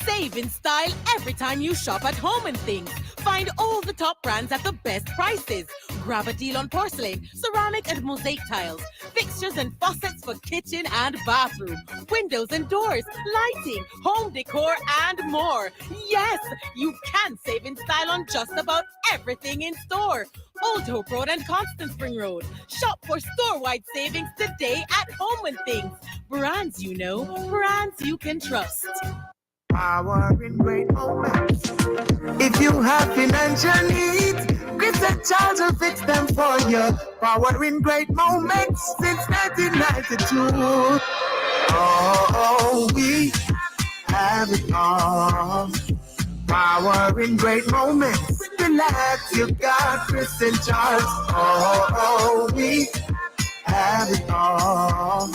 Save in style every time you shop at Home and Things. Find all the top brands at the best prices. Grab a deal on porcelain, ceramic and mosaic tiles, fixtures and faucets for kitchen and bathroom, windows and doors, lighting, home decor and more. Yes, you can save in style on just about everything in store. Old Hope Road and Constant Spring Road. Shop for store-wide savings today at Home and Things. Brands you know, brands you can trust. Power in great moments. If you have financial needs, Chris and Charles will fix them for you. Power in great moments since 1992. Oh, we have it all. Power in great moments. Relax, you got Chris and Charles. Oh, we have it all.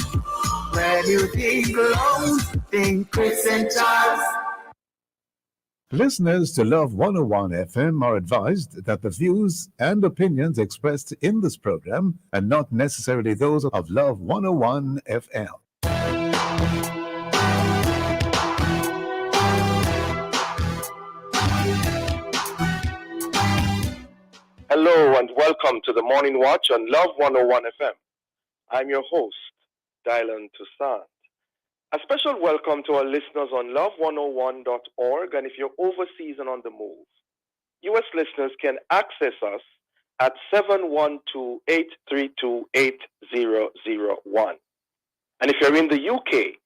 When you think loans, think Chris and Charles. Listeners to Love 101 FM are advised that the views and opinions expressed in this program are not necessarily those of Love 101 FM. Hello and welcome to the Morning Watch on Love 101 FM. I'm your host, Dylan Toussaint. A special welcome to our listeners on love101.org, and if you're overseas and on the move, U.S. listeners can access us at 712-832-8001. And if you're in the UK,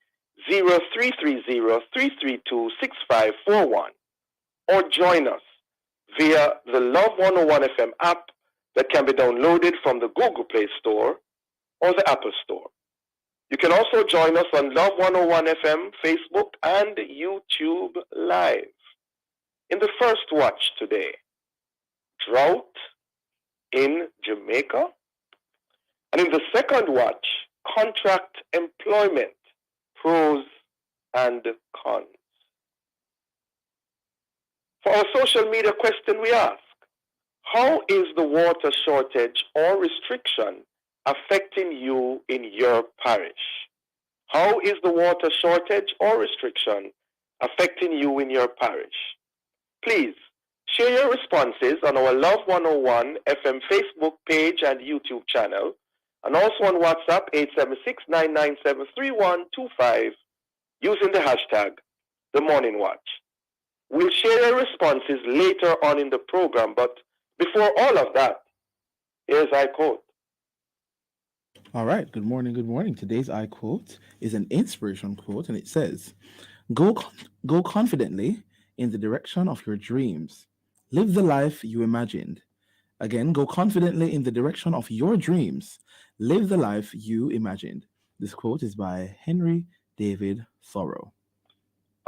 0330-332-6541, or join us via the Love 101 FM app that can be downloaded from the Google Play Store or the Apple Store. You can also join us on Love 101 FM, Facebook, and YouTube Live. In the first watch today, drought in Jamaica. And in the second watch, contract employment, pros and cons. For our social media question, we ask, how is the water shortage or restriction affecting you in your parish? How is the water shortage or restriction affecting you in your parish? Please share your responses on our Love 101 FM Facebook page and YouTube channel, and also on WhatsApp 876-997-3125 using the hashtag The Morning Watch. We'll share your responses later on in the program, but before all of that, here's I quote. All right, good morning, good morning. Today's I quote is an inspiration quote, and it says, go confidently in the direction of your dreams. Live the life you imagined. Again, go confidently in the direction of your dreams. Live the life you imagined. This quote is by Henry David Thoreau.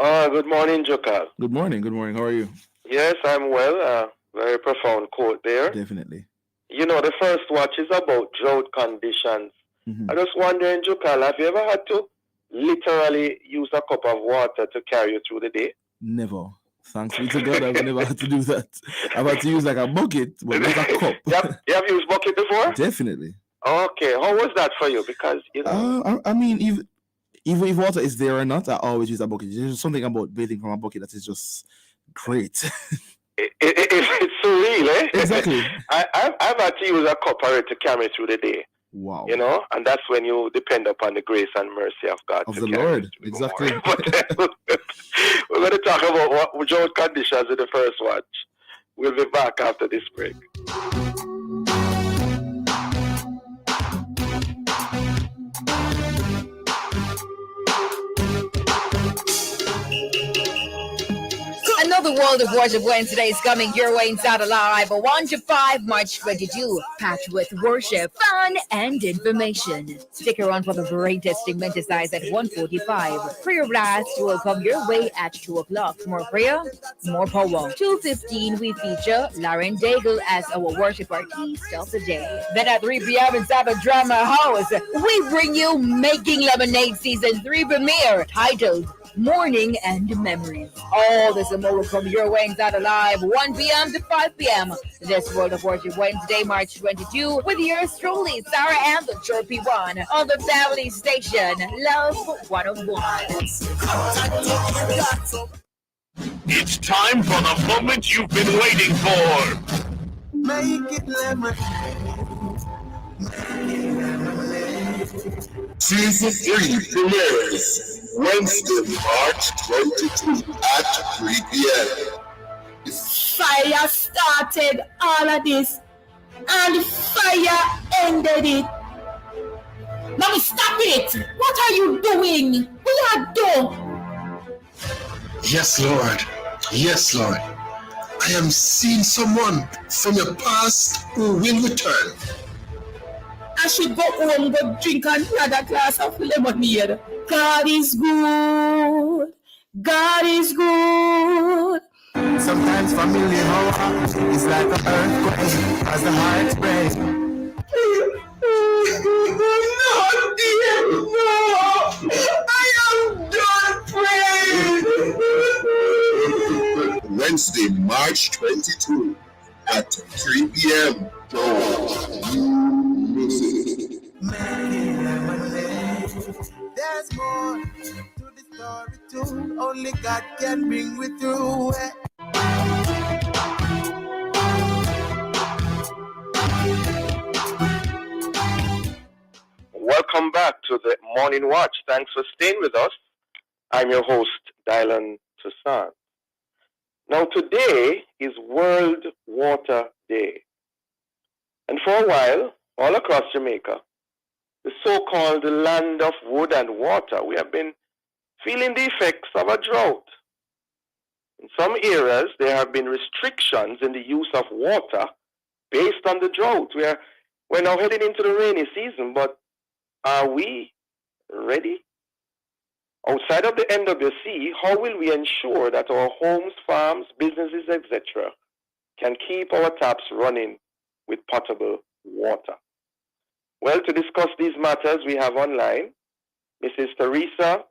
Good morning, Jokal. Good morning, how are you? Yes, I'm well. Very profound quote there. Definitely. You know, the first watch is about drought conditions. Mm-hmm. I just wondering, Jokal, have you ever had to literally use a cup of water to carry you through the day? Never. Thanks be to God, I've never had to do that. I've had to use like a bucket, but not a cup. You have used bucket before? Definitely. Okay, how was that for you? Because, you know... I mean, even if water is there or not, I always use a bucket. There's something about bathing from a bucket that is just great. It's surreal, eh? Exactly. I've had to use a cup already to carry me through the day. Wow. You know, and that's when you depend upon the grace and mercy of God. Of the Lord. Exactly. We're going to talk about what drought conditions in the first watch. We'll be back after this break. Another World of Worship Wednesday is coming your way inside Alive, 1 to 5, March 22, packed with worship, fun, and information. Stick around for the greatest stigmatized at 1:45. Prayer blast will come your way at 2 o'clock. More prayer, more power. 2:15, we feature Lauren Daigle as our worship artist of the day. Then at 3 p.m. inside the Drama House, we bring you Making Lemonade Season 3 premiere, titled Morning and Memories. All this and more will come your way inside Alive, 1 p.m. to 5 p.m. This World of Worship Wednesday, March 22, with yours truly, Sarah and the Chirpy One, on the family station, Love 101. It's time for the moment you've been waiting for. Make it lemon. Season 3 premieres Wednesday, March 22 at 3 p.m. Fire started all of this, and fire ended it. Mommy, stop it! What are you doing? We are done. Yes, Lord. Yes, Lord. I am seeing someone from your past who will return. I should go home, go drink another glass of lemonade. God is good. God is good. Sometimes familiar hour is like an earthquake as the heart breaks. No, dear, no! I am done praying! Wednesday, March 22 at 3 p.m. Don't miss it. There's more to the story too. Only God can bring me through. Welcome back to the Morning Watch. Thanks for staying with us. I'm your host, Dylan Toussaint. Now, today is World Water Day. And for a while, all across Jamaica, the so-called land of wood and water, we have been feeling the effects of a drought. In some areas, there have been restrictions in the use of water based on the drought. We're now heading into the rainy season, but are we ready? Outside of the NWC, how will we ensure that our homes, farms, businesses, etc. can keep our taps running with potable water? Well, to discuss these matters, we have online Mrs. Theresa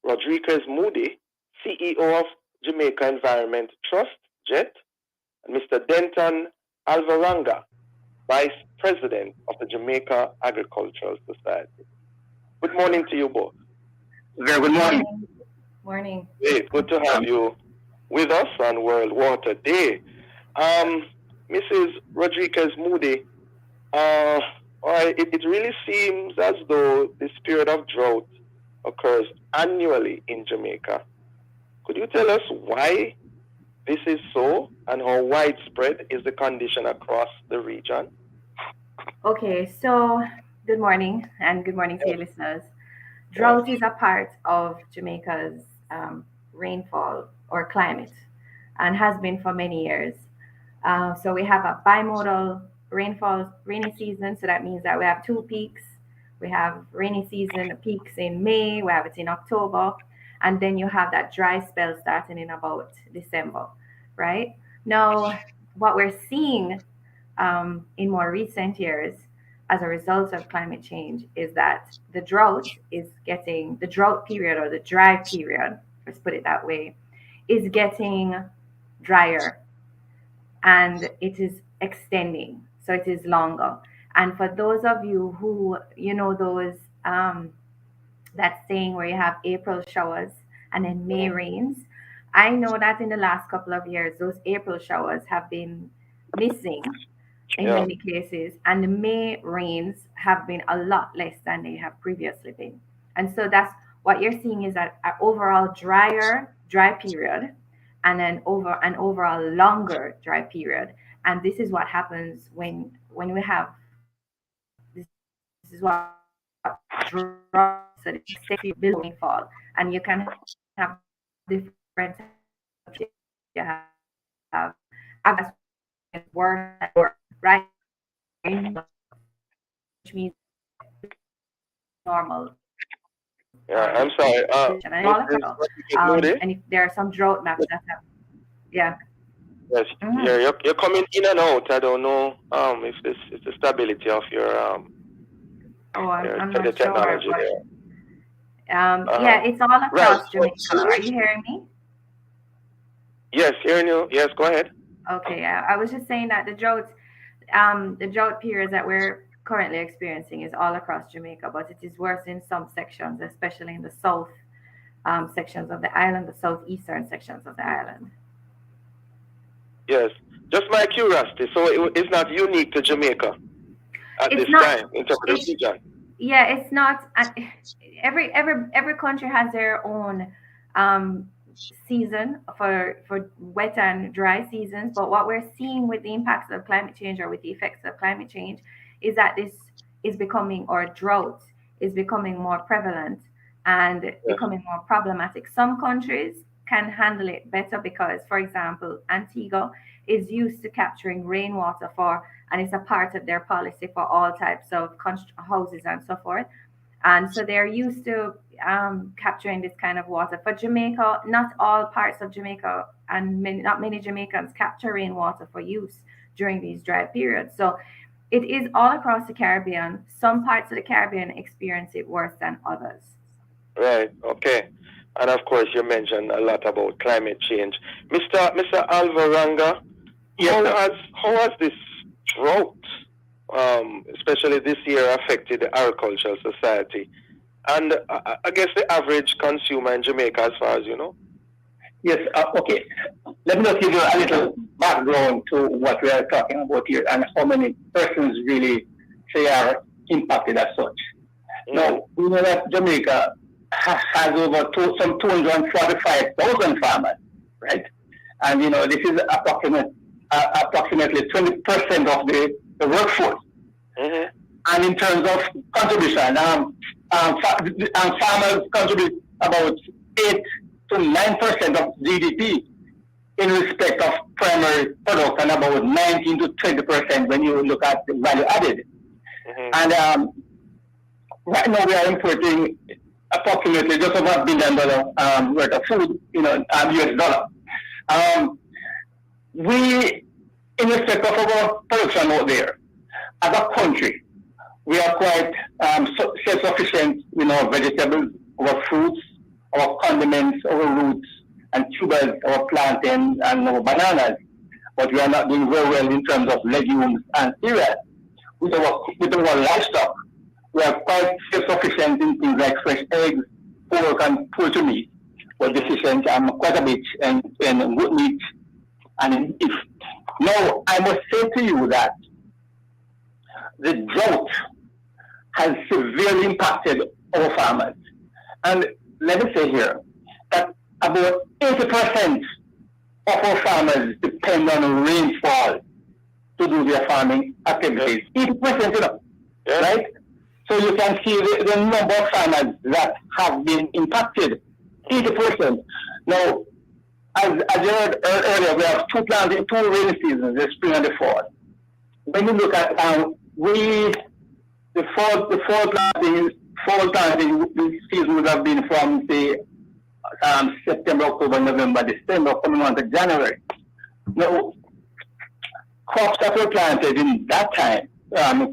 Rodriguez-Moodie, CEO of Jamaica Environment Trust, JET, and Mr. Denton Alvaranga, Vice President of the Jamaica Agricultural Society. Good morning to you both. Very good morning. Morning. Hey, good to have you with us on World Water Day. Mrs. Rodriguez-Moodie, it really seems as though this period of drought occurs annually in Jamaica. Could you tell us why this is so and how widespread is the condition across the region? Okay, so good morning and good morning to your listeners. Drought is a part of Jamaica's rainfall or climate and has been for many years. So we have a bimodal rainy season. So that means that we have two peaks. We have rainy season peaks in May, we have it in October, and then you have that dry spell starting in about December, right? Now, what we're seeing in more recent years as a result of climate change is that the drought period or the dry period, let's put it that way, is getting drier and it is extending. So it is longer. And for those of you who, those, that saying where you have April showers and then May rains, I know that in the last couple of years, those April showers have been missing in many cases, and the May rains have been a lot less than they have previously been. And so that's what you're seeing is that an overall dry period and an overall longer dry period. And this is what happens when we have this is what drops so the building fall, and you can have different you have worse, right? Which means normal. Yeah, I'm sorry. And if there are some drought maps that have, Yes, you're coming in and out. I don't know if it's the stability of your I'm not the technology sure, there. Yeah, it's all across Jamaica. Are you hearing me? Yes, hearing you. Yes, go ahead. Okay, I was just saying that the drought periods that we're currently experiencing is all across Jamaica, but it is worse in some sections, especially in the south sections of the island, the southeastern sections of the island. Yes. Just my curiosity. So it's not unique to Jamaica at It's this not. time in terms of the region. Yeah, it's not. Every country has their own season for wet and dry seasons. But what we're seeing with the impacts of climate change, or with the effects of climate change, is that this is becoming, or drought is becoming, more prevalent and becoming more problematic. Some countries can handle it better because, for example, Antigua is used to capturing rainwater and it's a part of their policy for all types of houses and so forth. And so they're used to capturing this kind of water. For Jamaica, not all parts of Jamaica and not many Jamaicans capture rainwater for use during these dry periods. So it is all across the Caribbean. Some parts of the Caribbean experience it worse than others. Right. Okay. And of course, you mentioned a lot about climate change, Mr. Alvaranga. Yes, How has this drought, especially this year, affected the agricultural society and I guess the average consumer in Jamaica, as far as you know? Yes, okay. Let me just give you a little background to what we are talking about here and how many persons really say are impacted as such. Now, we know that Jamaica has over some 245,000 farmers, right? And, this is approximately 20% of the workforce. Mm-hmm. And in terms of contribution, farmers contribute about 8 to 9% of GDP in respect of primary products, and about 19 to 20% when you look at the value added. Mm-hmm. And right now we are importing approximately just over $1 billion worth of food, US dollar. We, in respect of our production out there, as a country, we are quite self-sufficient in our vegetables, our fruits, our condiments, our roots and tubers, our plantains and our bananas. But we are not doing very well in terms of legumes and cereals. With our livestock, we are quite self-sufficient in things like fresh eggs, pork and poultry meat. We're deficient quite a bit in goat meat and in beef. Now, I must say to you that the drought has severely impacted our farmers. And let me say here that about 80% of our farmers depend on rainfall to do their farming activities. 80%, right? So you can see the number of farmers that have been impacted. 80%. Now, as you heard earlier, we have two rainy seasons, the spring and the fall. When you look at the fall planting season would have been from September, October, November, December, coming on to January. Now, crops that were planted in that time,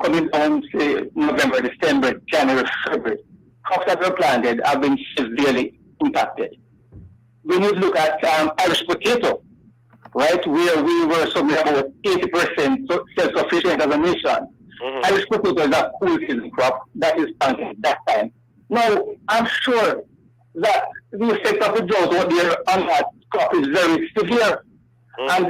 coming on say November, December, January, February, crops that were planted have been severely impacted. When you look at Irish potato, right, where we were somewhere about 80% self-sufficient as a nation. Mm-hmm. Irish potato is a cool season crop that is planted that time. Now, I'm sure that the effect of the drought out there on that crop is very severe. Mm-hmm. And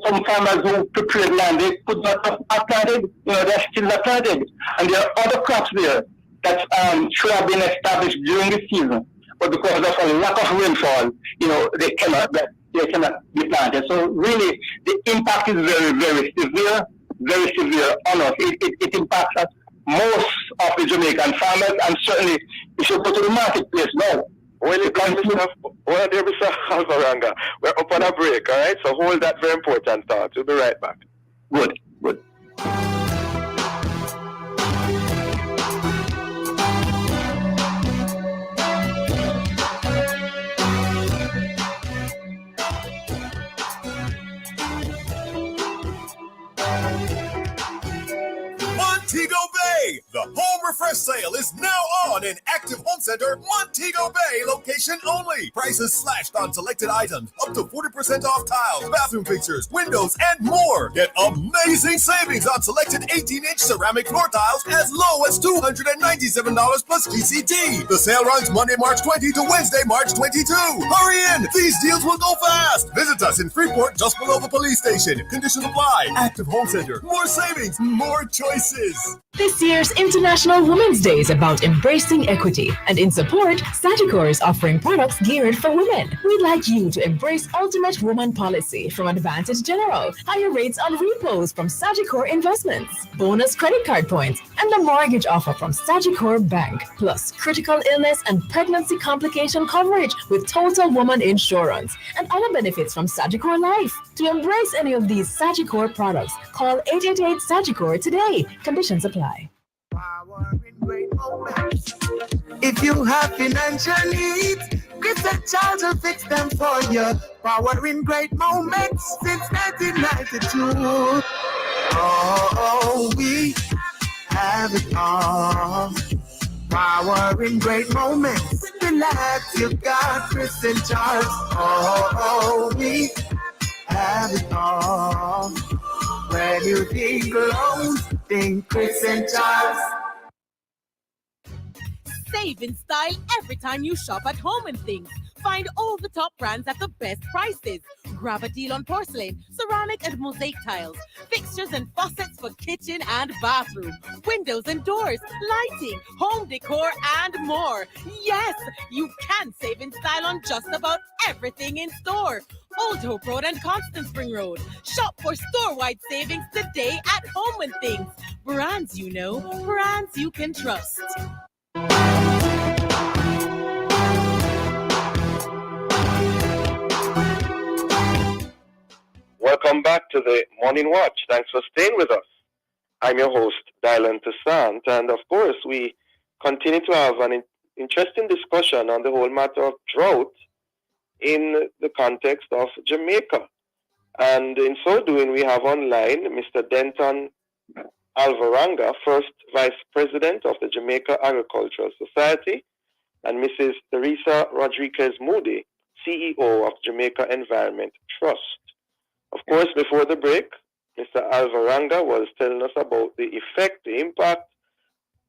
some farmers who prepared land, they could not have planted, they're still not planted. And there are other crops there that should have been established during the season, but because of a lack of rainfall, they cannot be planted. So really, the impact is very, very severe on us. It impacts us, most of the Jamaican farmers, and certainly if you go to the marketplace now. Well, dear Mr. Alvaranga, we're up on a break, all right? So hold that very important thought. We'll be right back. Good. Montego Bay, the home Refresh sale is now on in Active Home Center, Montego Bay location only. Prices slashed on selected items, up to 40% off tiles, bathroom fixtures, windows, and more. Get amazing savings on selected 18-inch ceramic floor tiles as low as $297 plus GCT. The sale runs Monday, March 20 to Wednesday, March 22. Hurry in! These deals will go fast. Visit us in Freeport, just below the police station. Conditions apply. Active Home Center. More savings, more choices. This year's International Women's Day is about embracing equity, and in support, Sagicor is offering products geared for women. We'd like you to embrace Ultimate Woman Policy from Advantage General, higher rates on repos from Sagicor Investments, bonus credit card points, and the mortgage offer from Sagicor Bank, plus critical illness and pregnancy complication coverage with Total Woman Insurance, and other benefits from Sagicor Life. To embrace any of these Sagicor products, call 888-SAGICOR today. Conditions apply. If you have financial needs, Chris and Charles will fix them for you. Power in great moments since 1992. Oh, we have it all. Power in great moments. Relax, you got Chris and Charles. Oh, we have it all. When you think loans, think Chris and Charles. Save in style every time you shop at Home and Things. Find all the top brands at the best prices. Grab a deal on porcelain, ceramic and mosaic tiles, fixtures and faucets for kitchen and bathroom, windows and doors, lighting, home decor, and more. Yes, you can save in style on just about everything in store. Old Hope Road and Constant Spring Road. Shop for store-wide savings today at Home and Things. Brands you know, brands you can trust. Welcome back to the Morning Watch. Thanks for staying with us. I'm your host, Toussaint, and of course, we continue to have an interesting discussion on the whole matter of drought in the context of Jamaica. And in so doing, we have online Mr. Denton Alvaranga, first Vice President of the Jamaica Agricultural Society, and Mrs. Theresa Moodie, CEO of Jamaica Environment Trust. Of course, before the break, Mr. Alvaranga was telling us about the effect, the impact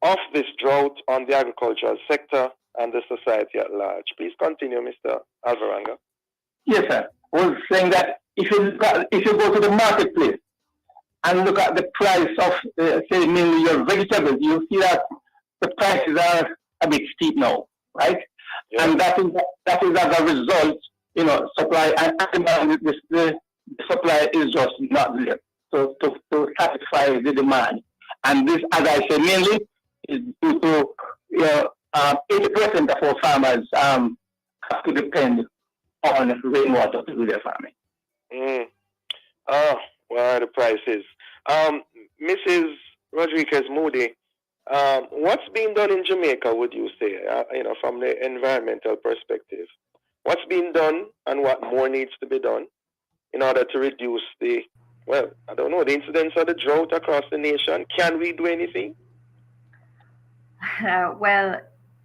of this drought on the agricultural sector and the society at large. Please continue, Mr. Alvaranga. Yes, sir. I was saying that if you go to the marketplace and look at the price of, say, mainly your vegetables, you see that the prices are a bit steep now, right? Yeah. And that is as a result, supply and demand. The supply is just not there to satisfy the demand. And this, as I said, mainly is due to 80% of our farmers have to depend on rainwater to do their farming. Well, the prices. Mrs. Moodie, what's being done in Jamaica, would you say, from the environmental perspective? What's being done and what more needs to be done in order to reduce the incidence of the drought across the nation? Can we do anything?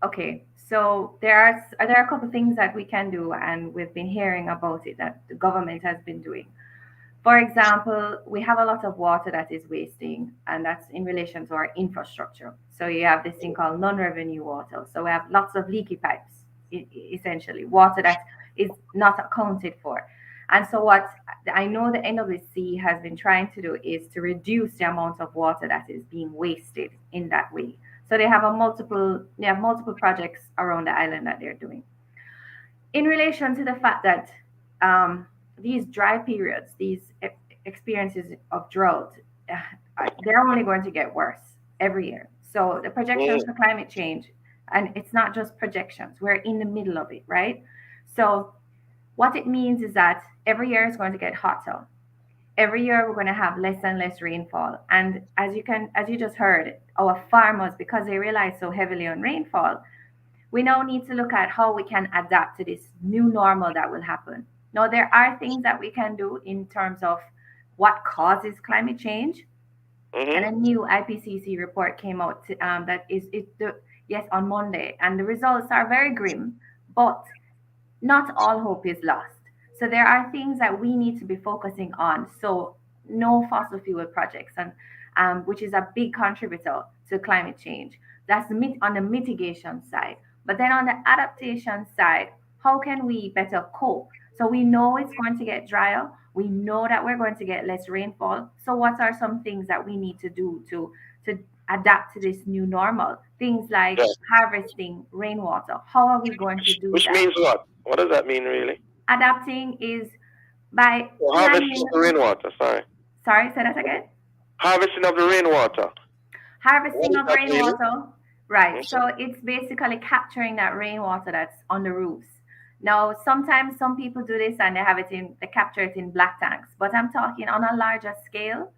Okay. So there are a couple of things that we can do, and we've been hearing about it that the government has been doing. For example, we have a lot of water that is wasting, and that's in relation to our infrastructure. So you have this thing called non-revenue water. So we have lots of leaky pipes, essentially, water that is not accounted for. And so what I know the NWC has been trying to do is to reduce the amount of water that is being wasted in that way. So they have multiple projects around the island that they're doing. In relation to the fact that these dry periods, these experiences of drought, they're only going to get worse every year. So the projections for climate change, and it's not just projections, we're in the middle of it, right? So what it means is that every year is going to get hotter. Every year we're going to have less and less rainfall. And as you just heard, our farmers, because they rely so heavily on rainfall, we now need to look at how we can adapt to this new normal that will happen. Now, there are things that we can do in terms of what causes climate change. And a new IPCC report came out yes, on Monday, and the results are very grim, but not all hope is lost. So there are things that we need to be focusing on. So no fossil fuel projects, and which is a big contributor to climate change. That's on the mitigation side. But then on the adaptation side, how can we better cope? So we know it's going to get drier. We know that we're going to get less rainfall. So what are some things that we need to do to adapt to this new normal? Things like harvesting rainwater. How are we going to do Which that? means what? What does that mean, really? Adapting is by harvesting the rainwater. Sorry, say that again. Harvesting of the rainwater. Harvesting of rainwater. Right. So it's basically capturing that rainwater that's on the roofs. Now, sometimes some people do this and they capture it in black tanks, but I'm talking on a larger scale.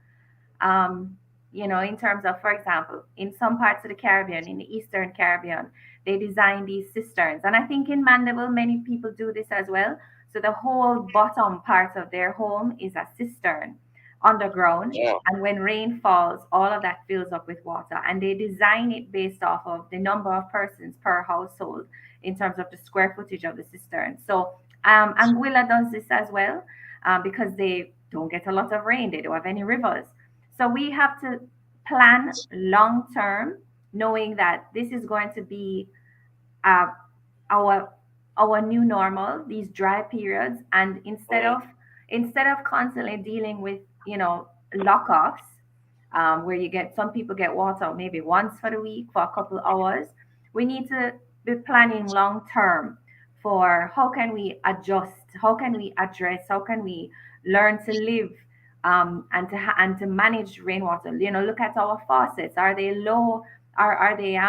In terms of, for example, in some parts of the Caribbean, in the Eastern Caribbean, they design these cisterns. And I think in Mandeville, many people do this as well. So the whole bottom part of their home is a cistern underground. Yeah. And when rain falls, all of that fills up with water. And they design it based off of the number of persons per household in terms of the square footage of the cistern. So Anguilla does this as well because they don't get a lot of rain. They don't have any rivers. So we have to plan long term, knowing that this is going to be our new normal, these dry periods. And instead of constantly dealing with lockoffs, where some people get water maybe once for the week for a couple hours, we need to be planning long term for how can we adjust, how can we address, how can we learn to live and to manage rainwater. Look at our faucets. Are they low? Are they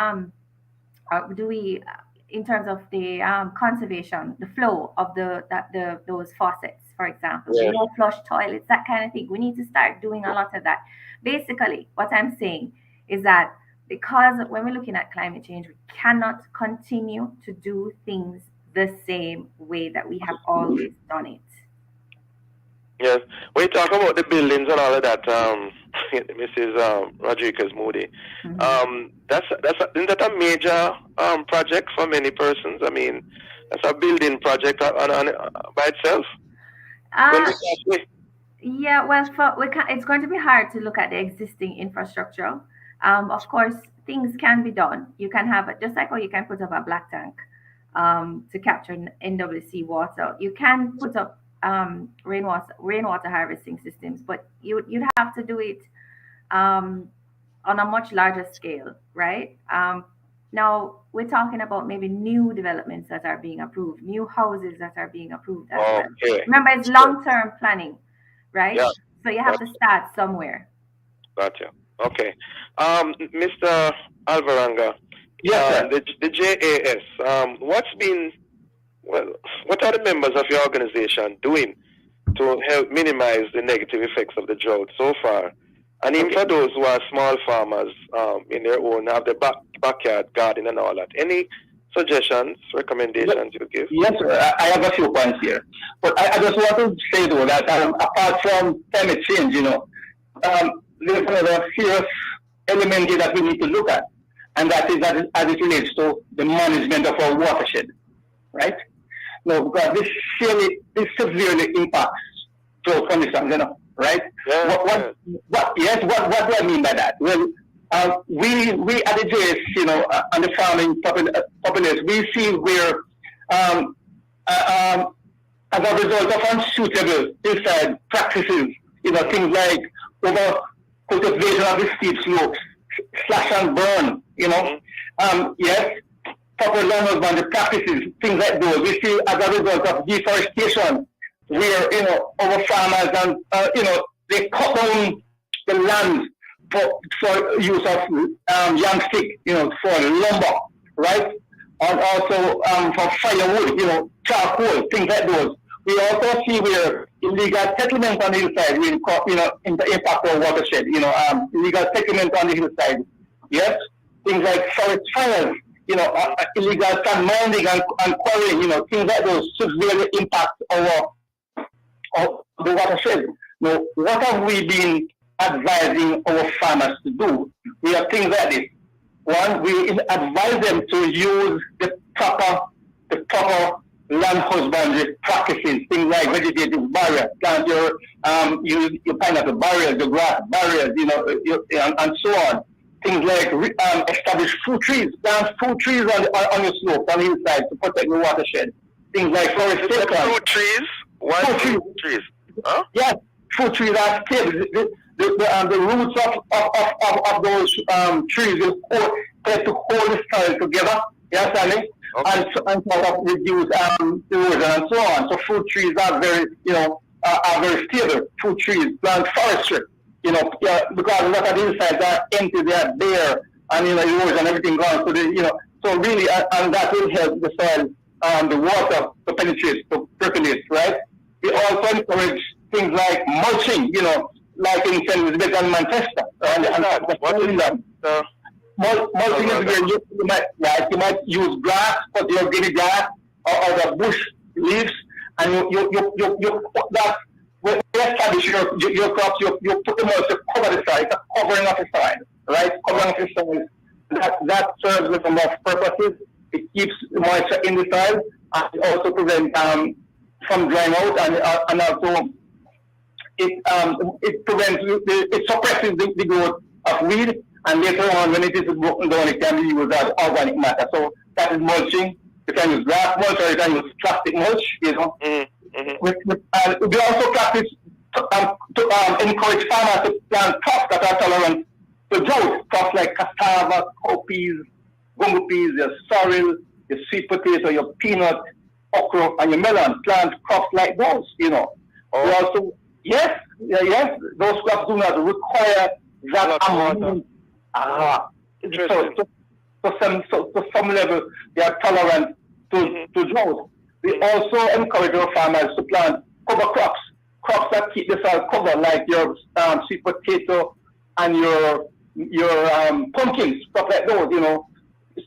do we, in terms of the conservation, the flow of those faucets, for example, low flush toilets, that kind of thing. We need to start doing a lot of that. Basically, what I'm saying is that because when we're looking at climate change, we cannot continue to do things the same way that we have always done it. Yes, when you talk about the buildings and all of that, Mrs. Rodriguez Moodie, isn't that a major project for many persons? I mean, that's a building project by itself. Yeah, well, it's going to be hard to look at the existing infrastructure. Of course, things can be done. You can have it, just like how you can put up a black tank to capture NWC water. You can put up rainwater harvesting systems, but you'd have to do it on a much larger scale, right? Now we're talking about maybe new developments that are being approved, new houses that are being approved as well. Remember, it's long-term planning, right? Yeah. So you have to start somewhere. Gotcha. Okay. Mr. Alvaranga, the JAS, what are the members of your organization doing to help minimize the negative effects of the drought so far? And even for those who are small farmers in their own, have their backyard garden and all that, any suggestions, recommendations you give? Yes, sir. I have a few points here. But I just want to say, though, that apart from climate change, there's another serious element here that we need to look at, and that is as it relates to the management of our watershed, right? No, because this severely impacts drought conditions, right? Yeah, what do I mean by that? Well, we at the JS, and the farming populace, we see where, as a result of unsuitable hillside practices, things like over cultivation of the steep slopes, slash and burn, proper land husbandry practices, things like those. We see as a result of deforestation, where our farmers and they cut down the land for use of yam stick, for lumber, right? And also for firewood, charcoal, things like those. We also see where illegal settlements on the hillside will impact our watershed. Illegal settlements on the hillside. Yes, things like forest fires. Illegal sand mining and quarrying. Things like those severely impact the watershed. Now, what have we been advising our farmers to do. We have things like this. One, we advise them to use the proper land husbandry practices, things like vegetative barriers, plant your pineapple barriers, your grass barriers, and so on. Things like establish fruit trees, plant fruit trees on your slope, on the hillside to protect the watershed. Things like forestation. Fruit trees? What fruit trees? Huh? Yes, fruit trees are stable. The roots of those trees will tend to hold the soil together. You understand me? Okay. And sort of reduce erosion and so on. So fruit trees are very, are very stable. Fruit trees, plant forestry, because a lot of the insides are empty, they are bare, and erosion and everything gone. So so really, and that will help the soil, the water to penetrate, to percolate, right? We also encourage things like mulching, like in St. Elizabeth and Manchester. What is that? Mulching is where you might use grass, put your guinea grass or the bush leaves, and you when you establish your crops, you put them out to cover the soil. It's a covering of the soil, right? Covering of the soil. That serves with some of purposes. It keeps moisture in the soil, and it also prevents from drying out, and also it prevents, it suppresses the growth of weed, and later on when it is broken down, it can be used as organic matter. So that is mulching. You can use grass mulch or you can use plastic mulch, We also practice to encourage farmers to plant crops that are tolerant to drought, crops like cassava, cowpeas, gungo peas, your sorrel, your sweet potato, your peanut, okra, and your melon. Plant crops like those, We also, yes, those crops do not require that amount. To some level, they are tolerant to drought. We also encourage our farmers to plant cover crops that keep the soil covered, like your sweet potato and your pumpkins, stuff like those.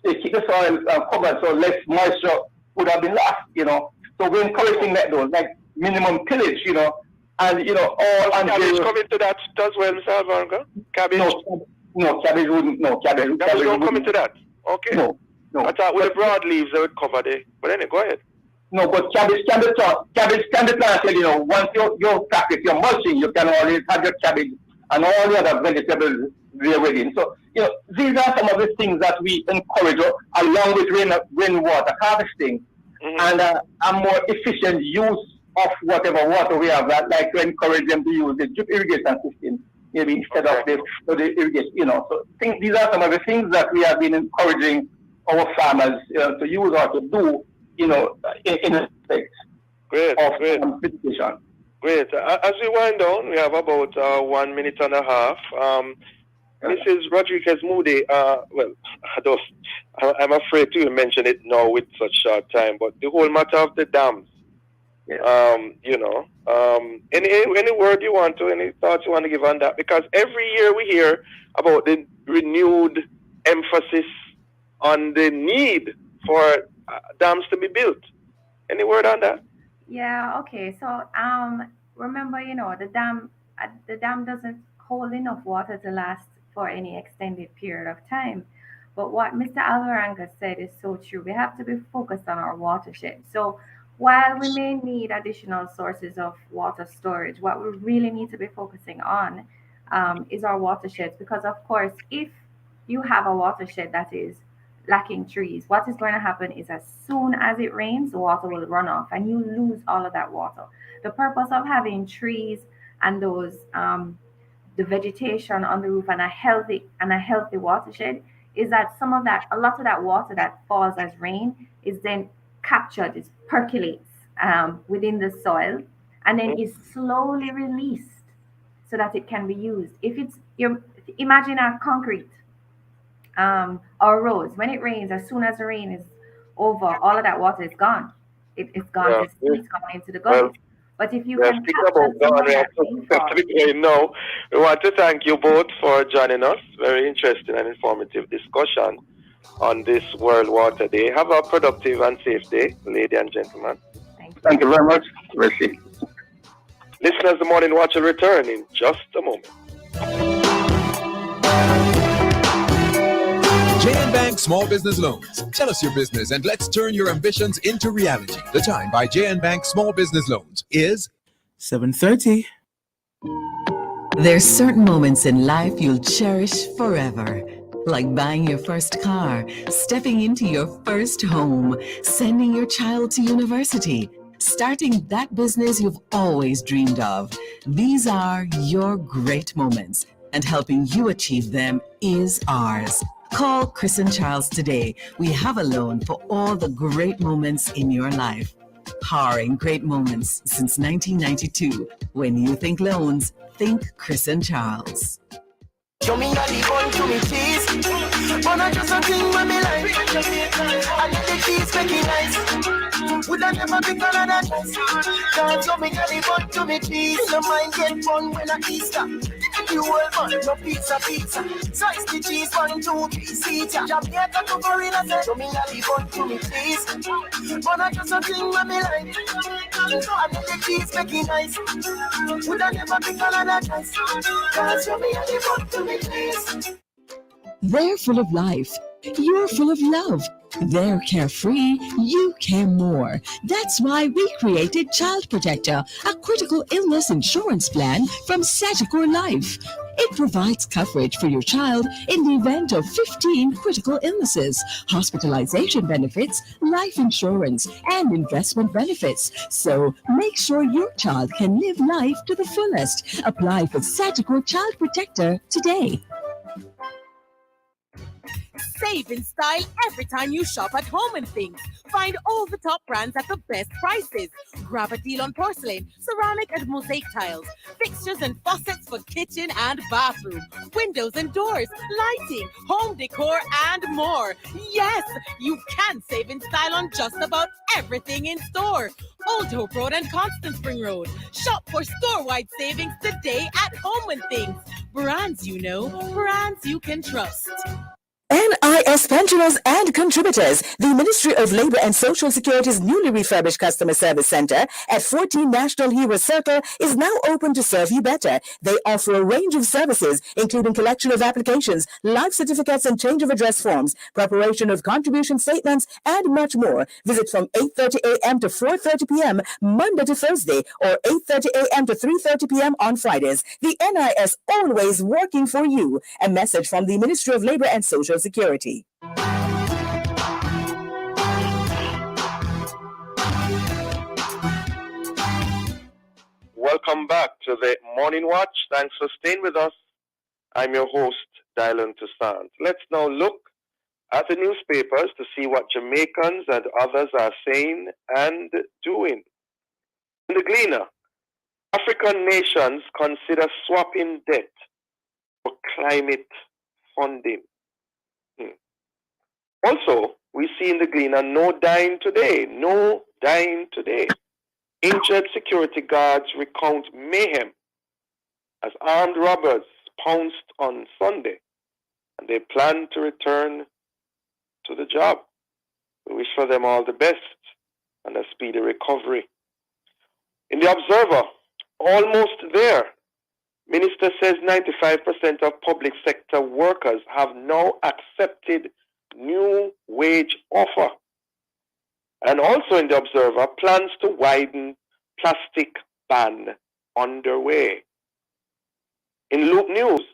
They keep the soil covered, so less moisture would have been lost. So we're encouraging that those, like minimum tillage, and all. And cabbage come into that as well, Mr. Alvaranga? Cabbage. No, cabbage wouldn't. No, cabbage don't come into that. Okay. No. I thought with the broad leaves they would cover it. But anyway, go ahead. No, but cabbage can be planted. Once you practice your mulching, you can always have your cabbage and all the other vegetables there within. So these are some of the things that we encourage, along with rainwater harvesting and a more efficient use of whatever water we have. Like to encourage them to use the drip irrigation system. Maybe instead of the irrigation, So these are some of the things that we have been encouraging our farmers to use or to do, in respect of vegetation. Great. As we wind down, we have about 1 minute and a half. Mrs. Rodriguez Moodie, I'm afraid to mention it now with such short time, but the whole matter of the dams. Any word you want to, any thoughts you want to give on that? Because every year we hear about the renewed emphasis on the need for dams to be built. Any word on that? Yeah, okay. So remember, the dam doesn't hold enough water to last for any extended period of time. But what Mr. Alvaranga said is so true. We have to be focused on our watershed. So while we may need additional sources of water storage, what we really need to be focusing on is our watersheds. Because, of course, if you have a watershed that is lacking trees, what is going to happen is as soon as it rains, the water will run off and you lose all of that water. The purpose of having trees and those the vegetation on the roof and a healthy watershed is that a lot of that water that falls as rain is then captured, it percolates within the soil and then is slowly released so that it can be used. Imagine a concrete or roads. When it rains, as soon as the rain is over, all of that water is gone. It's gone. It's coming into the gutters. But if you can no, we want to thank you both for joining us. Very interesting and informative discussion on this World Water Day. Have a productive and safe day, ladies and gentlemen. Thank you very much. Merci. Listeners, the Morning Watch will return in just a moment. JN Bank Small Business Loans. Tell us your business and let's turn your ambitions into reality. The time by JN Bank Small Business Loans is 7:30. There's certain moments in life you'll cherish forever. Like buying your first car, stepping into your first home, sending your child to university, starting that business you've always dreamed of. These are your great moments, and helping you achieve them is ours. Call Chris and Charles today. We have a loan for all the great moments in your life. Powering great moments since 1992. When you think loans, think Chris and Charles. Show me how the bun to me cheese. Bun are just a thing when me like. I let the cheese make it nice. Would I never pick another choice? Can't show me how the bun to me cheese. No mind get fun when I Easter. You will bun, no pizza. Slice the cheese, 1, 2, 3 seater. Jamaica to Gorilla say, show me how the bun to me cheese. Bun are just a thing when me like. I let the cheese make it nice. Would I never pick another choice? Can't show me how the bun to me. They're full of life. You're full of love. They're carefree. You care more. That's why we created Child Protector, a critical illness insurance plan from Sagicor Life. It provides coverage for your child in the event of 15 critical illnesses, hospitalization benefits, life insurance, and investment benefits. So make sure your child can live life to the fullest. Apply for Sagicor Child Protector today. Save in style every time you shop at Home and Things. Find all the top brands at the best prices. Grab a deal on porcelain, ceramic and mosaic tiles, fixtures and faucets for kitchen and bathroom, windows and doors, lighting, home decor and more. Yes, you can save in style on just about everything in store. Old Hope Road and Constant Spring Road. Shop for store-wide savings today at Home and Things. Brands you know, brands you can trust. NIS pensioners and contributors, the Ministry of Labor and Social Security's newly refurbished Customer Service Center at 14 National Hero Circle is now open to serve you better. They offer a range of services, including collection of applications, life certificates and change of address forms, preparation of contribution statements, and much more. Visit from 8:30 a.m. to 4:30 p.m. Monday to Thursday, or 8:30 a.m. to 3:30 p.m. on Fridays. The NIS always working for you. A message from the Ministry of Labor and Social Security. Welcome back to the Morning Watch. Thanks for staying with us. I'm your host, Dylan Toussaint. Let's now look at the newspapers to see what Jamaicans and others are saying and doing. In the Gleaner, African nations consider swapping debt for climate funding. Also, we see in the Gleaner, no dying today. Injured security guards recount mayhem as armed robbers pounced on Sunday, and they plan to return to the job. We wish for them all the best and a speedy recovery. In the Observer, almost there. Minister says 95% of public sector workers have now accepted new wage offer. And also in the Observer, plans to widen plastic ban underway. In Loop News,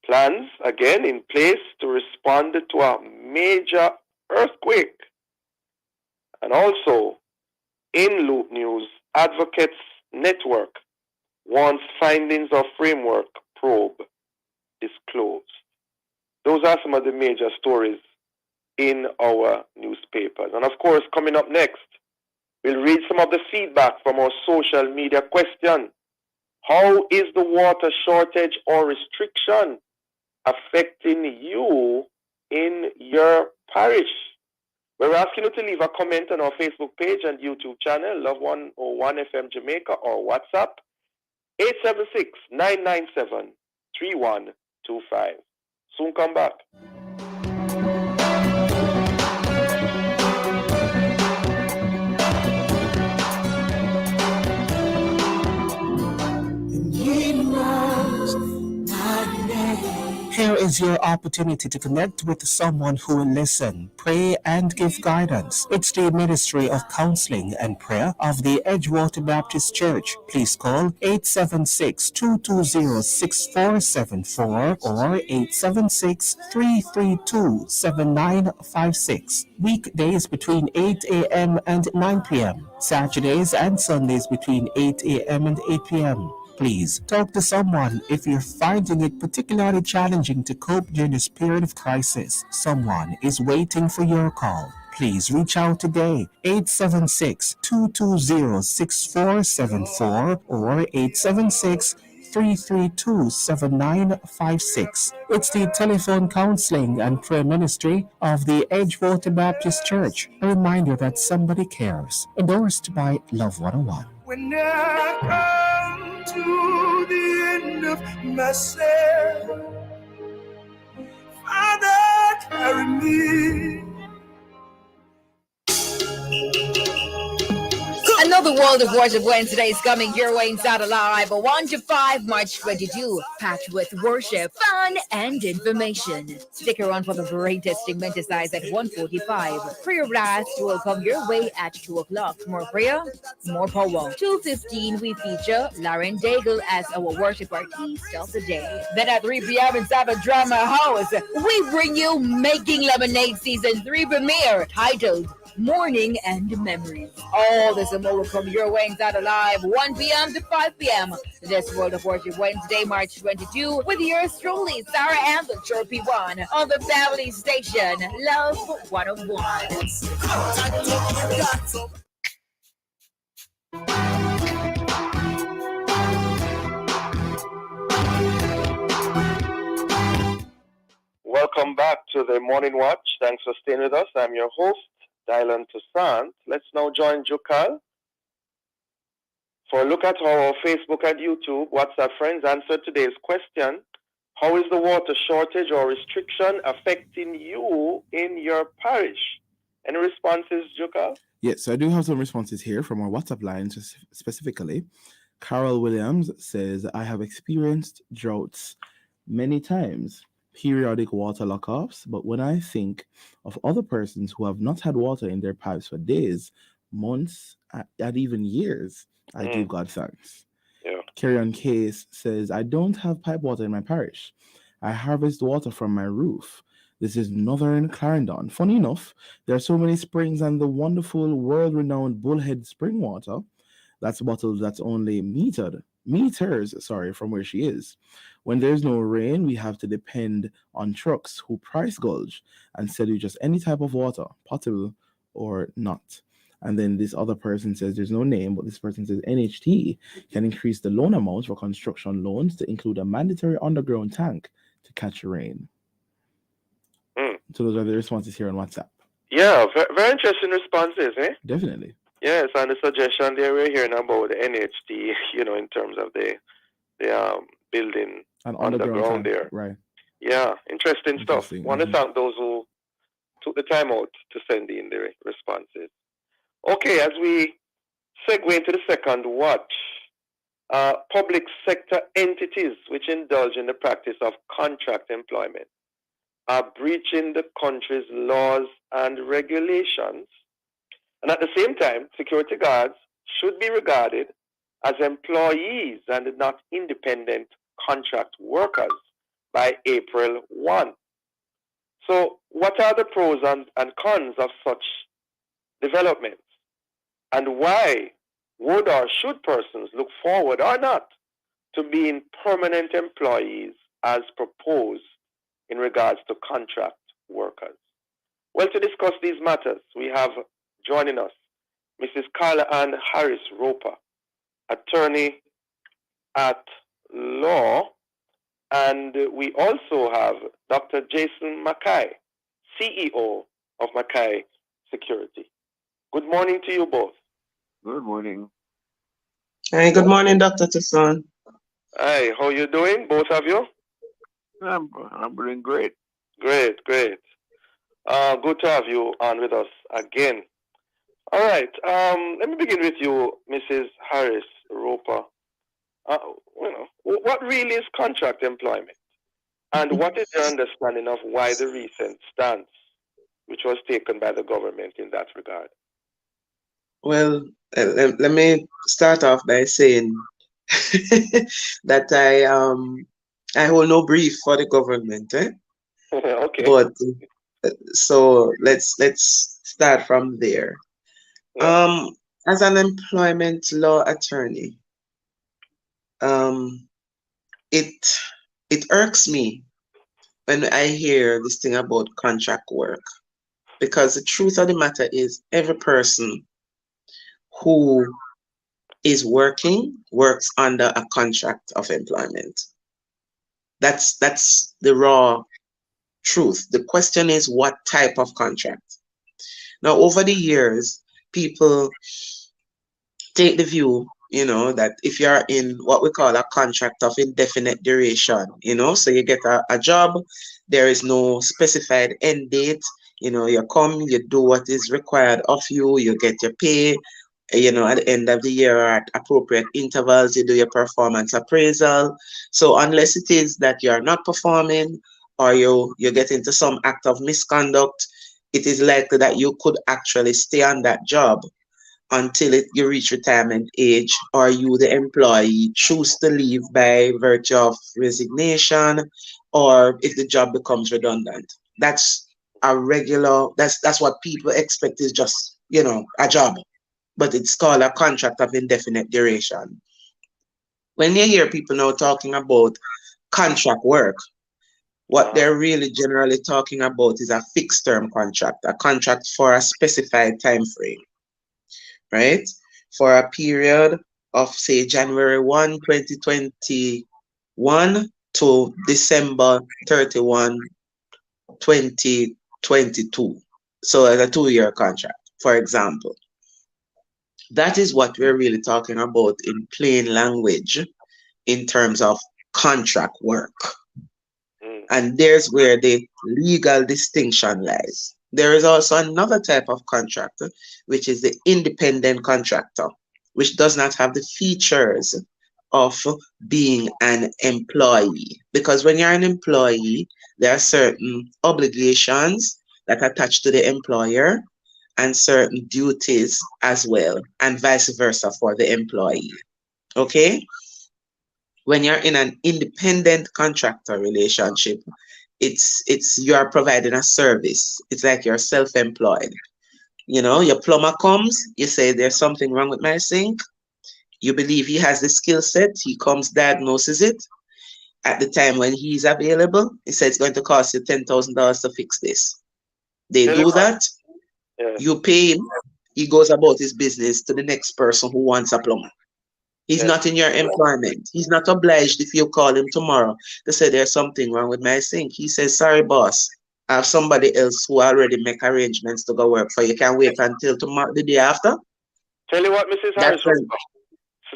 plans again in place to respond to a major earthquake. And also in Loop News, Advocates Network wants findings of framework probe disclosed. Those are some of the major stories in our newspapers. And of course, coming up next, we'll read some of the feedback from our social media question. How is the water shortage or restriction affecting you in your parish? We're asking you to leave a comment on our Facebook page and YouTube channel, Love 101 FM Jamaica, or WhatsApp 876-997-3125. Soon come back. Here is your opportunity to connect with someone who will listen, pray, and give guidance. It's the Ministry of Counseling and Prayer of the Edgewater Baptist Church. Please call 876-220-6474 or 876-332-7956. Weekdays between 8 a.m. and 9 p.m. Saturdays and Sundays between 8 a.m. and 8 p.m. Please talk to someone if you're finding it particularly challenging to cope during this period of crisis. Someone is waiting for your call. Please reach out today, 876-220-6474 or 876-332-7956. It's the Telephone Counseling and Prayer Ministry of the Edgewater Baptist Church. A reminder that somebody cares. Endorsed by Love 101. When I come to the end of myself, Father, carry me. Another World of Worship Wednesday is coming your way inside Alive, 1 to 5, March 22, packed with worship, fun, and information. Stick around for the greatest exercise at 1:45. Prayer blast will come your way at 2 o'clock. More prayer, more power. 2:15, we feature Lauren Daigle as our worship artist of the day. Then at 3 p.m. inside the Drama House, we bring you Making Lemonade Season 3 premiere, titled Morning and Memories. All this and more will come your way inside Alive, 1 p.m. to 5 p.m. This World of Worship Wednesday, March 22, with yours truly, Sarah and the Chirpy One, on the family station, Love 101. Welcome back to the Morning Watch. Thanks for staying with us. I'm your host, Dylan Toussaint. Let's now join Jukal for a look at how our Facebook and YouTube WhatsApp friends answered today's question. How is the water shortage or restriction affecting you in your parish? Any responses, Jukal? Yes, I do have some responses here from our WhatsApp line specifically. Carol Williams says, I have experienced droughts many times, periodic water lockups, but when I think of other persons who have not had water in their pipes for days, months, and even years, I give God thanks. Yeah. Carry-on Case says, I don't have pipe water in my parish. I harvest water from my roof. This is Northern Clarendon. Funny enough, there are so many springs and the wonderful world-renowned Bullhead spring water that's bottled that's only meters from where she is. When there's no rain, we have to depend on trucks who price gouge and sell you just any type of water, potable or not. And then this other person says, there's no name, but this person says NHT can increase the loan amount for construction loans to include a mandatory underground tank to catch rain. So those are the responses here on WhatsApp. Yeah, very interesting responses, eh? Definitely. Yes, and the suggestion there we're hearing about the NHT, in terms of the building underground there. Right. Yeah, interesting stuff. Want to thank those who took the time out to send in their responses. Okay, as we segue into the second watch, public sector entities which indulge in the practice of contract employment are breaching the country's laws and regulations. And at the same time, security guards should be regarded as employees and not independent contract workers by April 1. So what are the pros and cons of such developments? And why would or should persons look forward or not to being permanent employees as proposed in regards to contract workers? Well, to discuss these matters, we have joining us Mrs. Carla-Anne Harris-Roper, attorney at law, and we also have Dr. Jason McKay, CEO of McKay Security. Good morning to you both. Good morning. Hey, good morning, Dr. Toussaint. Hi, how you doing, both of you? I'm doing great. Great. Good to have you on with us again. All right, let me begin with you, Mrs. Harris-Roper. What really is contract employment? And what is your understanding of why the recent stance which was taken by the government in that regard? Well, let me start off by saying that I hold no brief for the government, eh? Okay. But so let's start from there. Yeah. As an employment law attorney, it irks me when I hear this thing about contract work, because the truth of the matter is every person who is working works under a contract of employment. That's the raw truth. The question is what type of contract. Now, over the years, people take the view, that if you're in what we call a contract of indefinite duration, so you get a job, there is no specified end date, you come, you do what is required of you, you get your pay, at the end of the year at appropriate intervals, you do your performance appraisal. So unless it is that you're not performing or you get into some act of misconduct, it is likely that you could actually stay on that job until you reach retirement age, or you, the employee, choose to leave by virtue of resignation, or if the job becomes redundant. That's that's what people expect is just, a job. But it's called a contract of indefinite duration. When you hear people now talking about contract work, what they're really generally talking about is a fixed term contract, a contract for a specified time frame, right? For a period of, say, January 1, 2021 to December 31, 2022. So a 2-year contract, for example. That is what we're really talking about in plain language in terms of contract work. And there's where the legal distinction lies. There is also another type of contractor, which is the independent contractor, which does not have the features of being an employee. Because when you're an employee, there are certain obligations that attach to the employer and certain duties as well, and vice versa for the employee. Okay? When you're in an independent contractor relationship, it's you are providing a service. It's like you're self-employed. Your plumber comes, you say there's something wrong with my sink. You believe he has the skill set, he comes, diagnoses it. At the time when he's available, he says it's going to cost you $10,000 to fix this. They do that. You pay him, he goes about his business to the next person who wants a plumber. He's not in your employment. He's not obliged if you call him tomorrow to say there's something wrong with my sink. He says, sorry, boss, I have somebody else who already make arrangements to go work for you. You can wait until tomorrow, the day after. Tell you what, Mrs. Harris, so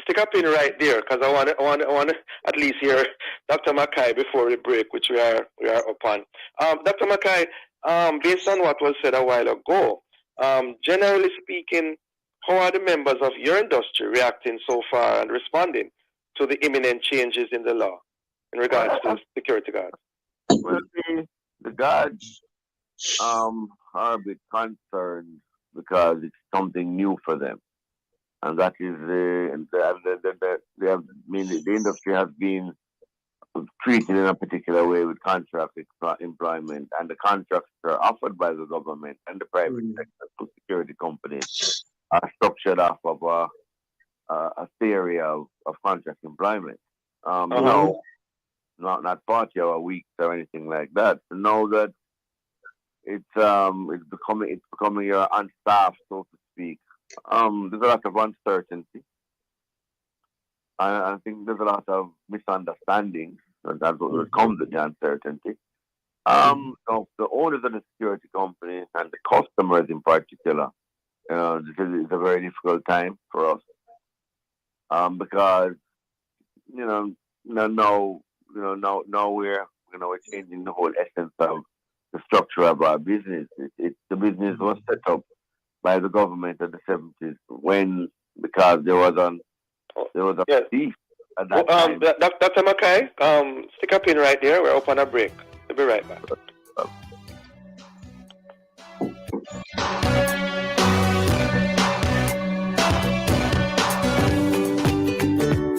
stick a pin right there, because I want to at least hear Dr. McKay before the break, which we are upon. Dr. McKay, based on what was said a while ago, generally speaking, how are the members of your industry reacting so far and responding to the imminent changes in the law in regards to security guards? Well, the guards are a bit concerned because it's something new for them. And that is the industry has been treated in a particular way with contract employment, and the contracts are offered by the government and the private sector to security companies are structured off of a theory of contract employment. No, not 40-hour weeks or anything like that. To know that it's becoming your on staff, so to speak. There's a lot of uncertainty. I think there's a lot of misunderstanding. That's what comes with the uncertainty. So the owners of the security companies and the customers in particular, this is a very difficult time for us. Because now we're changing the whole essence of the structure of our business. The business was set up by the government in the 70s because there was a thief at that time. Dr. McKay, stick a pin right there. We're up on a break. We'll be right back.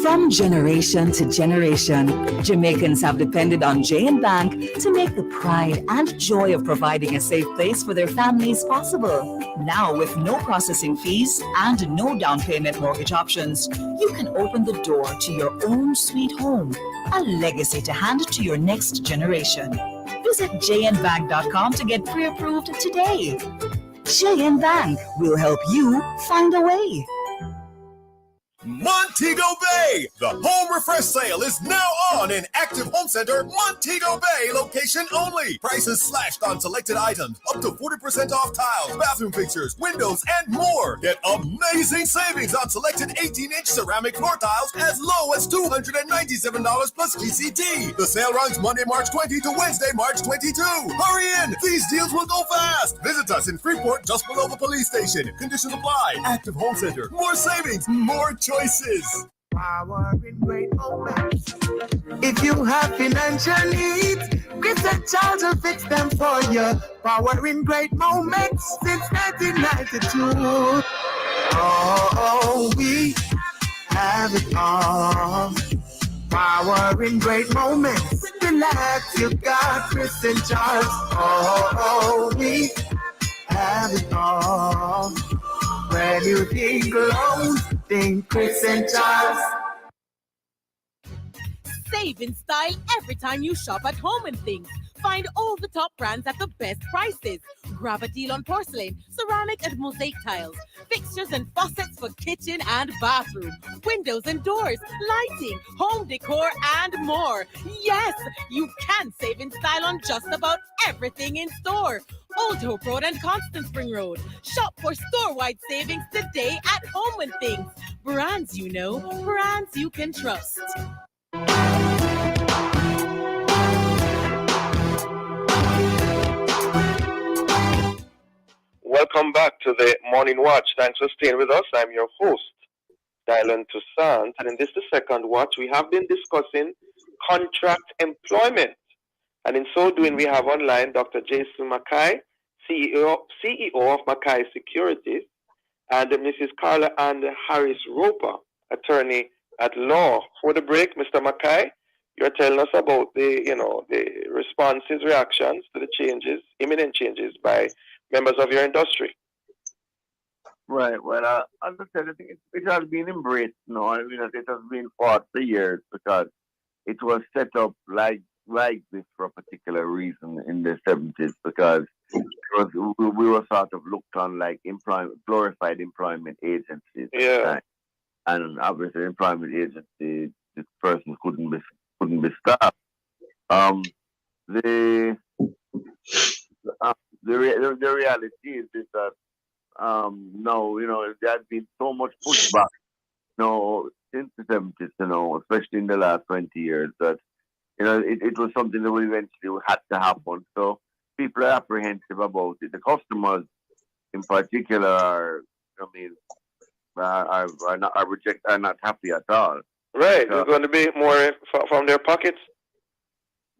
From generation to generation, Jamaicans have depended on J&B Bank to make the pride and joy of providing a safe place for their families possible. Now, with no processing fees and no down payment mortgage options, you can open the door to your own sweet home, a legacy to hand to your next generation. Visit jnbank.com to get pre-approved today. J&B Bank will help you find a way. Montego Bay! The home refresh sale is now on in Active Home Center, Montego Bay location only. Prices slashed on selected items, up to 40% off tiles, bathroom fixtures, windows, and more. Get amazing savings on selected 18-inch ceramic floor tiles as low as $297 plus GCT. The sale runs Monday, March 20 to Wednesday, March 22. Hurry in! These deals will go fast. Visit us in Freeport, just below the police station. Conditions apply. Active Home Center. More savings, more choices. Power in great moments. If you have financial needs, Chris and Charles will fix them for you. Power in great moments since 1992. Oh, we have it all. Power in great moments. Relax, you got Chris and Charles. Oh, we have it all. When you think loans, think Chris and Charles. Save in style every time you shop at Home and Things. Find all the top brands at the best prices. Grab a deal on porcelain, ceramic and mosaic tiles, fixtures and faucets for kitchen and bathroom, windows and doors, lighting, home decor, and more. Yes, you can save in style on just about everything in store. Old Hope Road and Constant Spring Road. Shop for store-wide savings today at Home and Things. Brands you know, brands you can trust. Welcome back to the Morning Watch. Thanks for staying with us. I'm your host, Dylan Toussaint. And in this, the second watch, we have been discussing contract employment. And in so doing, we have online Dr. Jason McKay, CEO of McKay Securities, and Mrs. Carla-Anne Harris-Roper, attorney at law. For the break, Mr. McKay, you're telling us about the responses, reactions to the changes, imminent changes by members of your industry. Right. Well, as I said, I think it has been embraced now. I mean, it has been fought for years because it was set up like this for a particular reason in the 70s, because we were sort of looked on like glorified employment agencies. Yeah. Right? And obviously, employment agency, this person couldn't be stopped. The reality is that no, there has been so much pushback, since the 70s, especially in the last 20 years, that it was something that would eventually had to happen. So people are apprehensive about it. The customers, in particular, are not happy at all. Right, it's going to be more from their pockets.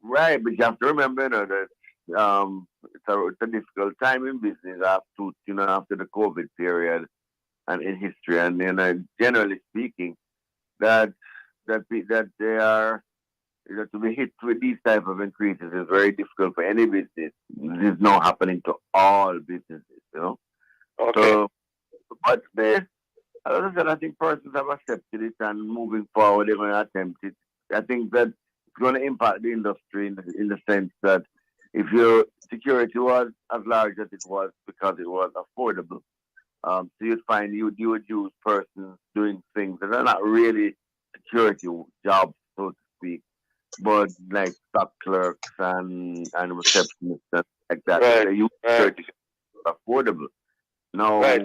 Right, but you have to remember, that it's a difficult time in business after the COVID period and in history, and generally speaking, that they are. To be hit with these type of increases is very difficult for any business. This is now happening to all businesses, Okay. So, but as I said, I think persons have accepted it, and moving forward, they're going to attempt it. I think that it's going to impact the industry in the sense that if your security was as large as it was because it was affordable, so you'd find you would use persons doing things that are not really security jobs, so to speak, but like stock clerks and receptionists and like that. Right. They use security affordable. No. Right.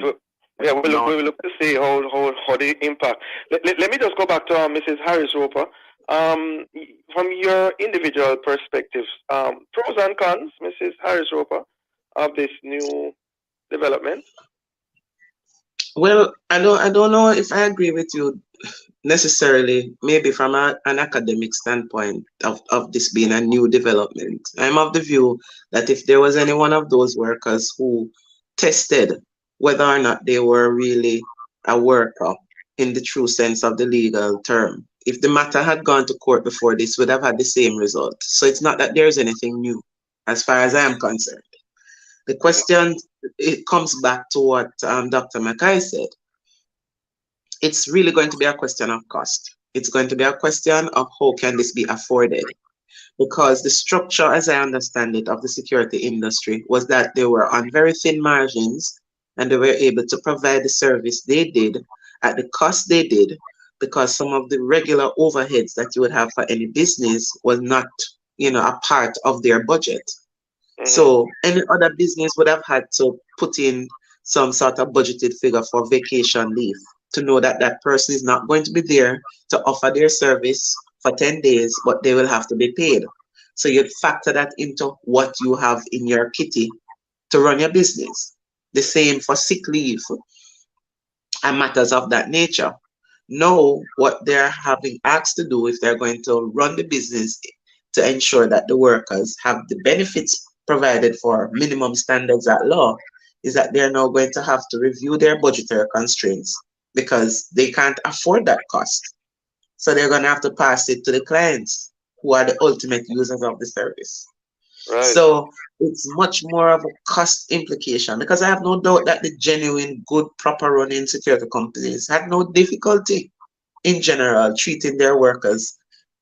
Yeah, we'll look to see how the impact. Let me just go back to Mrs. Harris-Roper. From your individual perspectives, pros and cons, Mrs. Harris-Roper, of this new development. Well, I don't know if I agree with you, necessarily, maybe from an academic standpoint of this being a new development. I'm of the view that if there was any one of those workers who tested whether or not they were really a worker in the true sense of the legal term, if the matter had gone to court before, this would have had the same result. So it's not that there's anything new as far as I am concerned. The question, it comes back to what Dr. McKay said. It's really going to be a question of cost. It's going to be a question of how can this be afforded? Because the structure, as I understand it, of the security industry was that they were on very thin margins and they were able to provide the service they did at the cost they did because some of the regular overheads that you would have for any business was not, a part of their budget. So any other business would have had to put in some sort of budgeted figure for vacation leave to know that that person is not going to be there to offer their service for 10 days, but they will have to be paid. So you'd factor that into what you have in your kitty to run your business. The same for sick leave and matters of that nature. Know what they're having asked to do if they're going to run the business to ensure that the workers have the benefits provided for minimum standards at law, is that they're now going to have to review their budgetary constraints because they can't afford that cost. So they're going to have to pass it to the clients who are the ultimate users of the service. Right. So it's much more of a cost implication because I have no doubt that the genuine, good, proper running security companies had no difficulty in general treating their workers,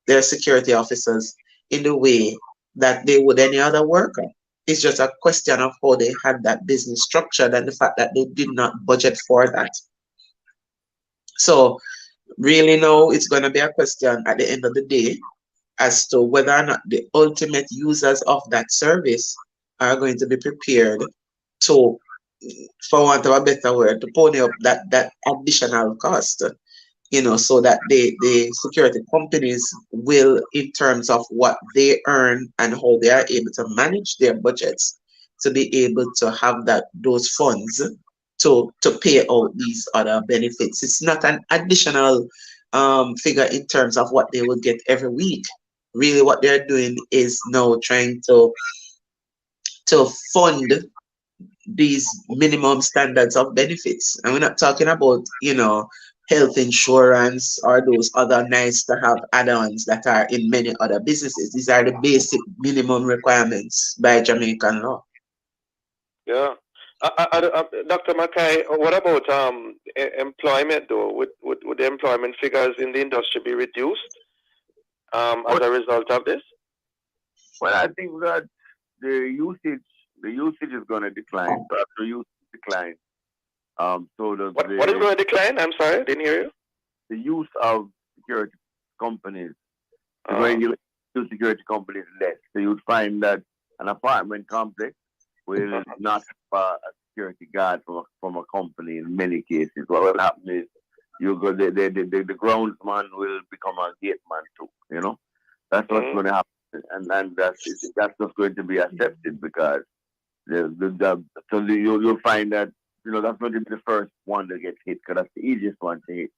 their security officers, in the way that they would any other worker. It's just a question of how they had that business structured and the fact that they did not budget for that. So really now it's going to be a question at the end of the day as to whether or not the ultimate users of that service are going to be prepared to, for want of a better word, to pony up that additional cost, so that the security companies will, in terms of what they earn and how they are able to manage their budgets, to be able to have those funds to pay out these other benefits. It's not an additional figure in terms of what they will get every week. Really, what they're doing is now trying to fund these minimum standards of benefits. And we're not talking about, health insurance or those other nice to have add-ons that are in many other businesses. These are the basic minimum requirements by Jamaican law. Yeah. Dr. McKay, what about employment though? Would the employment figures in the industry be reduced as a result of this? Well, I think that the usage is going to decline. But the usage decline. So what is going to decline? I'm sorry, I didn't hear you. The use of security companies. The way you use security companies less. So you'd find that an apartment complex will not have a security guard from a company in many cases. What will happen is the groundsman will become a gate man too. That's what's going to happen. And that's not going to be accepted because you'll find that that's going to be the first one that gets hit because that's the easiest one to hit.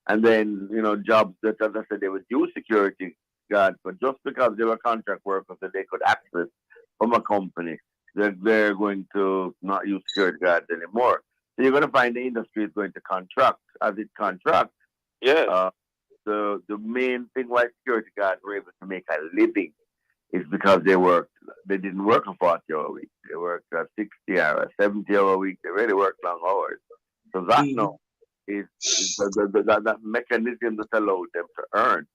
And then jobs that, as I said, they would use security guards, but just because they were contract workers that they could access from a company, they're going to not use security guards anymore. So you're going to find the industry is going to contract. As it contracts, the main thing why security guards were able to make a living is because they didn't work a 40-hour a week. They worked a 60 hour, 70-hour a week. They really worked long hours. So that now is that mechanism that allowed them to earn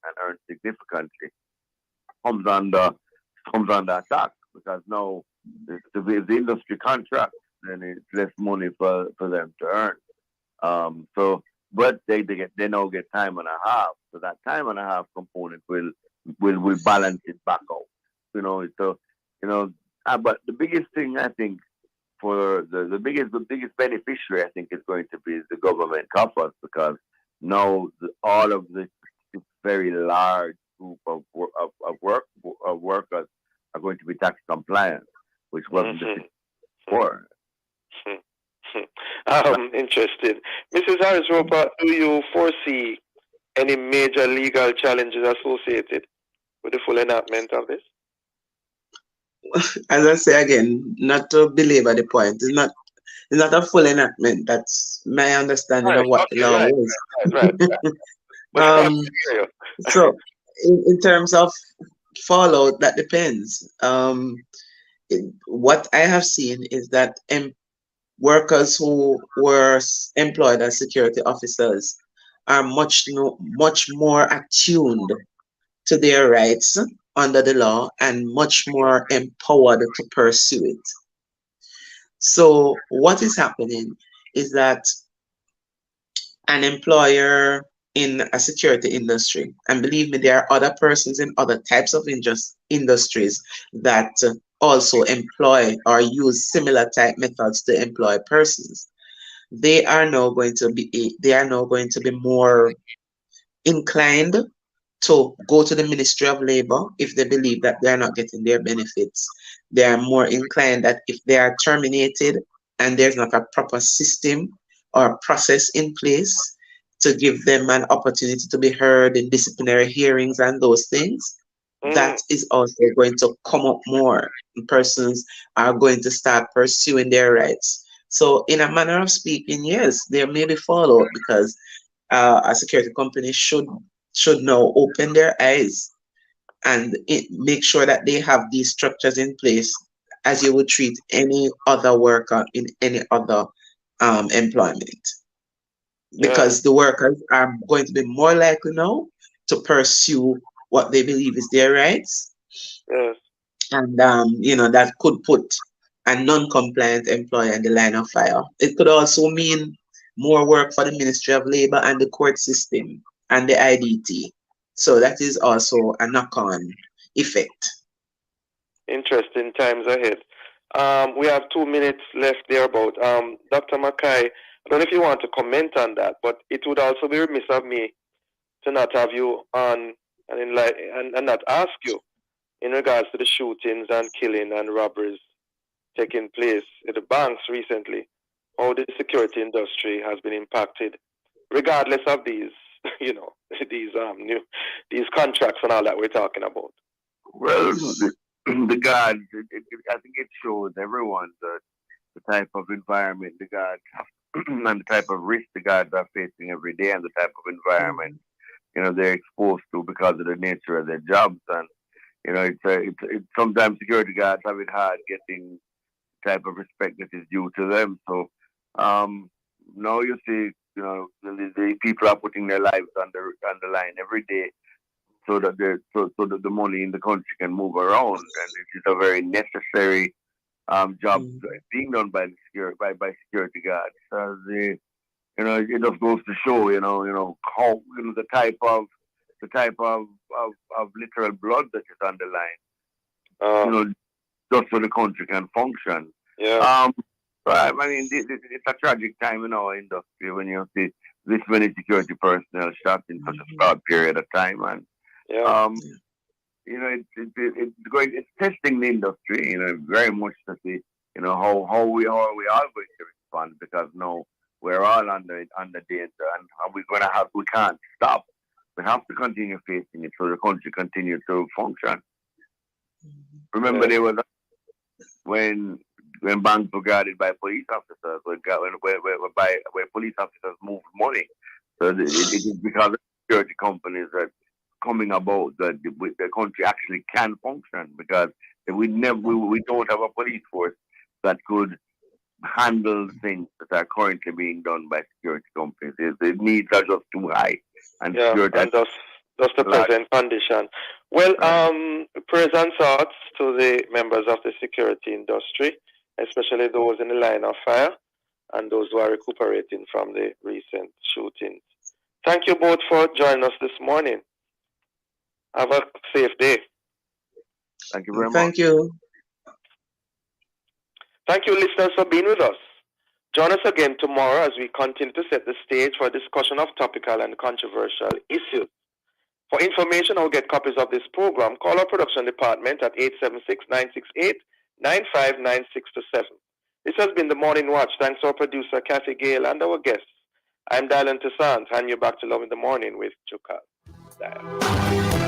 significantly comes under attack because now if the industry contracts, then it's less money for them to earn. But they now get time and a half. So that time and a half component will balance it back out. But the biggest thing I think for the biggest beneficiary I think is going to be the government coffers because now all of this very large group of workers are going to be tax compliant, which wasn't the case before. Interesting. Mrs. Harris Roper, do you foresee any major legal challenges associated with the full enactment of this? As I say again, not to belabor the point, it's not a full enactment. That's my understanding of what the law is. Right. So in terms of fallout, that depends. What I have seen is that workers who were employed as security officers are much more attuned to their rights under the law and much more empowered to pursue it. So what is happening is that an employer in a security industry, and believe me, there are other persons in other types of industries that also employ or use similar type methods to employ persons. They are now going to be more inclined to go to the Ministry of Labor if they believe that they are not getting their benefits. They are more inclined that if they are terminated and there's not a proper system or process in place to give them an opportunity to be heard in disciplinary hearings and those things, that is also going to come up more. Persons are going to start pursuing their rights. So in a manner of speaking, yes, there may be fallout because a security company should now open their eyes and make sure that they have these structures in place as you would treat any other worker in any other employment. Because the workers are going to be more likely now to pursue what they believe is their rights. Yes. And, that could put a non-compliant employer in the line of fire. It could also mean more work for the Ministry of Labor and the court system and the IDT. So that is also a knock-on effect. Interesting times ahead. We have 2 minutes left there about Dr. McKay. I don't know if you want to comment on that, but it would also be remiss of me to not have you on and not ask you in regards to the shootings and killing and robberies taking place at the banks recently, how the security industry has been impacted, regardless of these, these contracts and all that we're talking about. Well, the guards, I think it shows everyone the type of environment the guards have and the type of risk the guards are facing every day and the type of environment they're exposed to because of the nature of their jobs. And it's sometimes security guards have it hard getting the type of respect that is due to them. So now you see the people are putting their lives on the line every day so that the money in the country can move around, and it is a very necessary job being done by security guards. It just goes to show, how the type of literal blood that is on the line, just so the country can function. Yeah. But I mean, it's a tragic time in our industry when you see this many security personnel shot in such a short period of time, and it's testing the industry, very much to see, how we are going to respond, because now we're all under danger, and we can't stop. We have to continue facing it so the country continues to function. Remember, there was when banks were guarded by police officers, where police officers moved money. So it is because of security companies that coming about that the country actually can function, because we don't have a police force that could handle things that are currently being done by security companies. The needs are just too high, and that's the present condition. Well, prayers and thoughts to the members of the security industry, especially those in the line of fire and those who are recuperating from the recent shootings. Thank you both for joining us this morning. Have a safe day. Thank you very much. Thank you. Thank you, listeners, for being with us. Join us again tomorrow as we continue to set the stage for a discussion of topical and controversial issues. For information or get copies of this program, call our production department at 876-968-959627. This has been the Morning Watch. Thanks to our producer, Kathy Gale, and our guests, I'm Dylan Toussaint. Hand you back to Love in the Morning with Chuka. Dial.